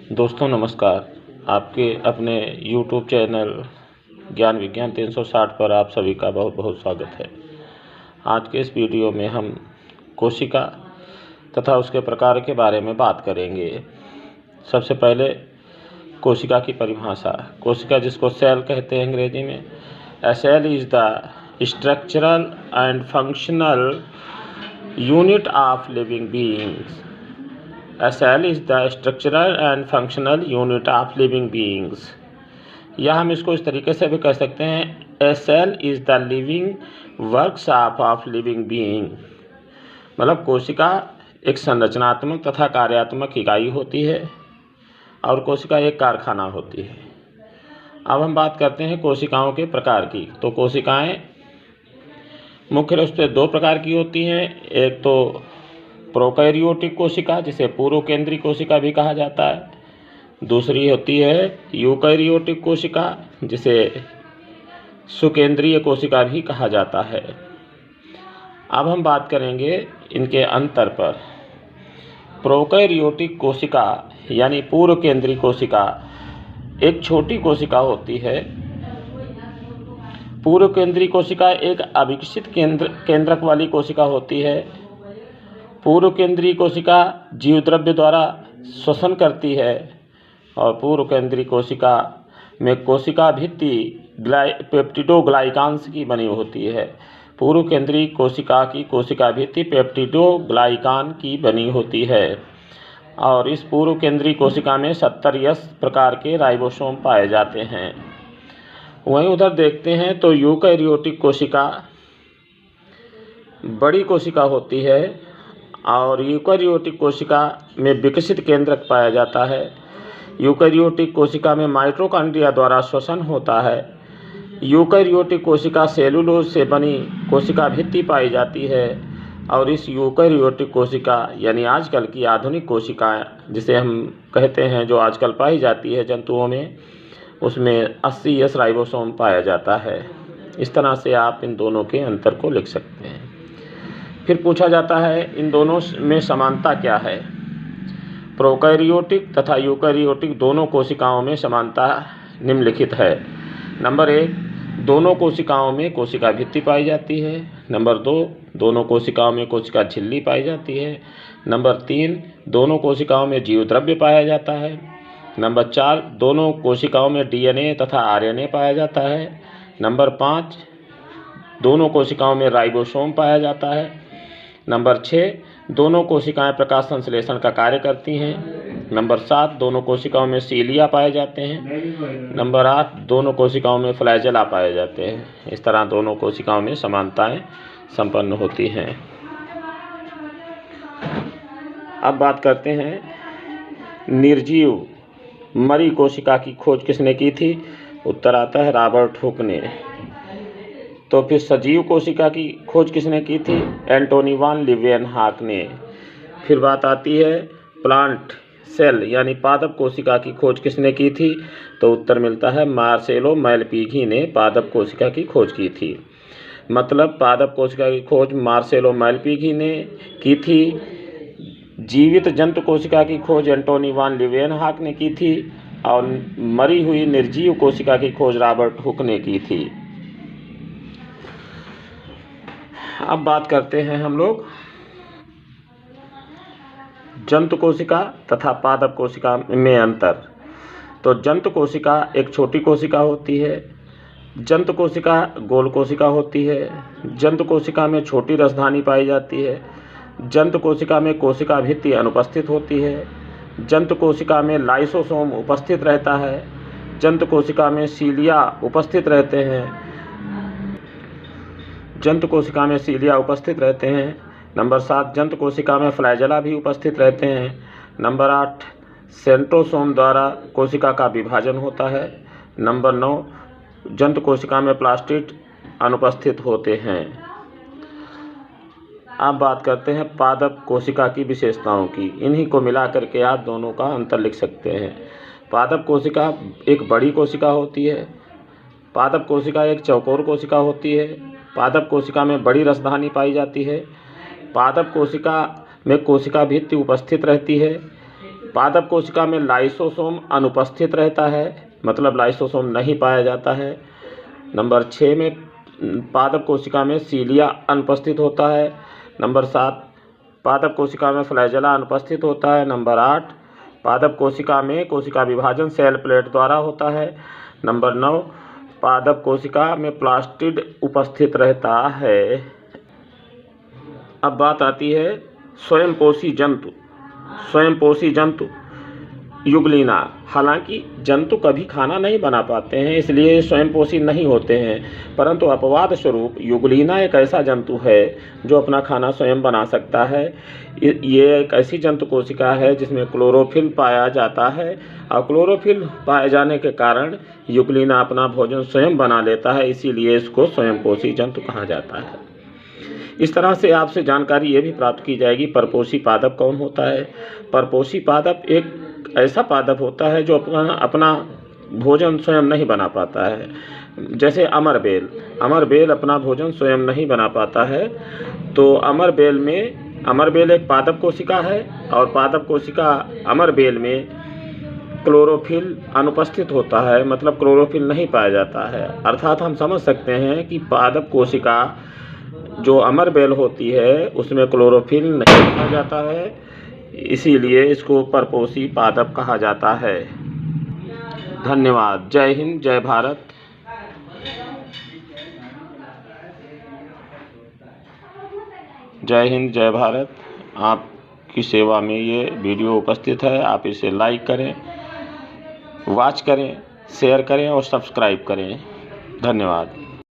दोस्तों नमस्कार। आपके अपने YouTube चैनल ज्ञान विज्ञान 360 पर आप सभी का बहुत बहुत स्वागत है। आज के इस वीडियो में हम कोशिका तथा उसके प्रकार के बारे में बात करेंगे। सबसे पहले कोशिका की परिभाषा। कोशिका जिसको सेल कहते हैं अंग्रेजी में। A cell is the structural and functional unit of living beings. A cell is the structural and functional unit of living beings। या हम इसको इस तरीके से भी कह सकते हैं, A cell is the living workshop of living being। मतलब कोशिका एक संरचनात्मक तथा कार्यात्मक इकाई होती है और कोशिका एक कारखाना होती है। अब हम बात करते हैं कोशिकाओं के प्रकार की। तो कोशिकाएं मुख्य रूप से दो प्रकार की होती हैं। एक तो प्रोकैरियोटिक कोशिका, जिसे पूर्व केंद्रीय कोशिका भी कहा जाता है। दूसरी होती है यूकैरियोटिक कोशिका, जिसे सुकेंद्रीय कोशिका भी कहा जाता है। अब हम बात करेंगे इनके अंतर पर। प्रोकैरियोटिक कोशिका यानी पूर्व केंद्रीय कोशिका एक छोटी कोशिका होती है। पूर्व केंद्रीय कोशिका एक अविकसित केंद्रक वाली कोशिका होती है। पूर्व केंद्रीय कोशिका जीवद्रव्य द्वारा श्वसन करती है और पूर्व केंद्रीय कोशिका में कोशिका भित्ति पेप्टिडोग्लाइकांस की बनी होती है। पूर्व केंद्रीय कोशिका की कोशिका भित्ति पेप्टिडोग्लाइकान की बनी होती है और इस पूर्व केंद्रीय कोशिका में 70 प्रकार के राइबोसोम पाए जाते हैं। वहीं उधर देखते हैं तो यूकैरियोटिक कोशिका बड़ी कोशिका होती है और यूकैरियोटिक कोशिका में विकसित केंद्रक पाया जाता है। यूकैरियोटिक कोशिका में माइटोकॉन्ड्रिया द्वारा श्वसन होता है। यूकैरियोटिक कोशिका सेलुलोज से बनी कोशिका भित्ति पाई जाती है और इस यूकैरियोटिक कोशिका यानी आजकल की आधुनिक कोशिका जिसे हम कहते हैं, जो आजकल पाई जाती है जंतुओं में, उसमें 80 राइबोसोम पाया जाता है। इस तरह से आप इन दोनों के अंतर को लिख सकते हैं। फिर पूछा जाता है इन दोनों में समानता क्या है। प्रोकैरियोटिक तथा यूकैरियोटिक दोनों कोशिकाओं में समानता निम्नलिखित है। नंबर 1, दोनों कोशिकाओं में कोशिका भित्ति पाई जाती है। नंबर 2, दोनों कोशिकाओं में कोशिका झिल्ली पाई जाती है। नंबर 3, दोनों कोशिकाओं में जीवद्रव्य पाया जाता है। नंबर 4, दोनों कोशिकाओं में DNA तथा RNA पाया जाता है। नंबर 5, दोनों कोशिकाओं में राइबोसोम पाया जाता है। नंबर 6, दोनों कोशिकाएं प्रकाश संश्लेषण का कार्य करती हैं। नंबर 7, दोनों कोशिकाओं में सीलिया पाए जाते हैं। नंबर 8, दोनों कोशिकाओं में फ्लैजेला पाए जाते हैं। इस तरह दोनों कोशिकाओं में समानताएं संपन्न होती हैं। अब बात करते हैं निर्जीव मरी कोशिका की खोज किसने की थी। उत्तर आता है रॉबर्ट हुक ने। तो फिर सजीव कोशिका की खोज किसने की थी। एंटोनी वान लीवेनहॉक ने। फिर बात आती है प्लांट सेल यानी पादप कोशिका की खोज किसने की थी। तो उत्तर मिलता है मार्सेलो मैलपीघी ने पादप कोशिका की खोज की थी। मतलब पादप कोशिका की खोज मार्सेलो मैलपीघी ने की थी। जीवित जंतु कोशिका की खोज एंटोनी वान लीवेनहॉक ने की थी और मरी हुई निर्जीव कोशिका की खोज रॉबर्ट हुक ने की थी। अब बात करते हैं हम लोग जंतु कोशिका तथा पादप कोशिका में अंतर। तो जंतु कोशिका एक छोटी कोशिका होती है। जंतु कोशिका गोल कोशिका होती है। जंतु कोशिका में छोटी रसधानी पाई जाती है। जंतु कोशिका में कोशिका भित्ति अनुपस्थित होती है। जंतु कोशिका में लाइसोसोम उपस्थित रहता है। जंतु कोशिका में सीलिया उपस्थित रहते हैं। जंतु कोशिका में सीलिया उपस्थित रहते हैं। नंबर 7, जंतु कोशिका में फ्लैजेला भी उपस्थित रहते हैं। नंबर 8, सेंट्रोसोम द्वारा कोशिका का विभाजन होता है। नंबर 9, जंतु कोशिका में प्लास्टिड अनुपस्थित होते हैं। अब बात करते हैं पादप कोशिका की विशेषताओं की। इन्हीं को मिला करके आप दोनों का अंतर लिख सकते हैं। पादप कोशिका एक बड़ी कोशिका होती है। पादप कोशिका एक चौकोर कोशिका होती है। पादप कोशिका में बड़ी रसधानी पाई जाती है। पादप कोशिका में कोशिका भित्ति उपस्थित रहती है। पादप कोशिका में लाइसोसोम अनुपस्थित रहता है, मतलब लाइसोसोम नहीं पाया जाता है। नंबर 6 में पादप कोशिका में सीलिया अनुपस्थित होता है। नंबर 7 पादप कोशिका में फ्लैजेला अनुपस्थित होता है। नंबर 8 पादप कोशिका में कोशिका विभाजन सेल प्लेट द्वारा होता है। नंबर 9 पादप कोशिका में प्लास्टिड उपस्थित रहता है। अब बात आती है स्वयंपोषी जंतु युगलिना। हालांकि जंतु कभी खाना नहीं बना पाते हैं, इसलिए स्वयंपोषी नहीं होते हैं, परंतु अपवाद स्वरूप युगलिना एक ऐसा जंतु है जो अपना खाना स्वयं बना सकता है। ये एक ऐसी जंतु कोशिका है जिसमें क्लोरोफिल पाया जाता है, और क्लोरोफिल पाए जाने के कारण युगलिना अपना भोजन स्वयं बना लेता है, इसीलिए इसको स्वयंपोषी जंतु कहा जाता है। इस तरह से आपसे जानकारी ये भी प्राप्त की जाएगी परपोषी पादप कौन होता है। परपोषी पादप एक ऐसा पादप होता है जो अपना भोजन स्वयं नहीं बना पाता है। जैसे अमरबेल अपना भोजन स्वयं नहीं बना पाता है, तो अमरबेल एक पादप कोशिका है, और पादप कोशिका अमरबेल में क्लोरोफिल अनुपस्थित होता है, मतलब क्लोरोफिल नहीं पाया जाता है। अर्थात हम समझ सकते हैं कि पादप कोशिका जो अमरबेल होती है उसमें क्लोरोफिल नहीं पाया जाता है, इसीलिए इसको परपोषी पादप कहा जाता है। धन्यवाद। जय हिंद, जय भारत। जय हिंद, जय भारत। आपकी सेवा में ये वीडियो उपस्थित है। आप इसे लाइक करें, वॉच करें, शेयर करें और सब्सक्राइब करें। धन्यवाद।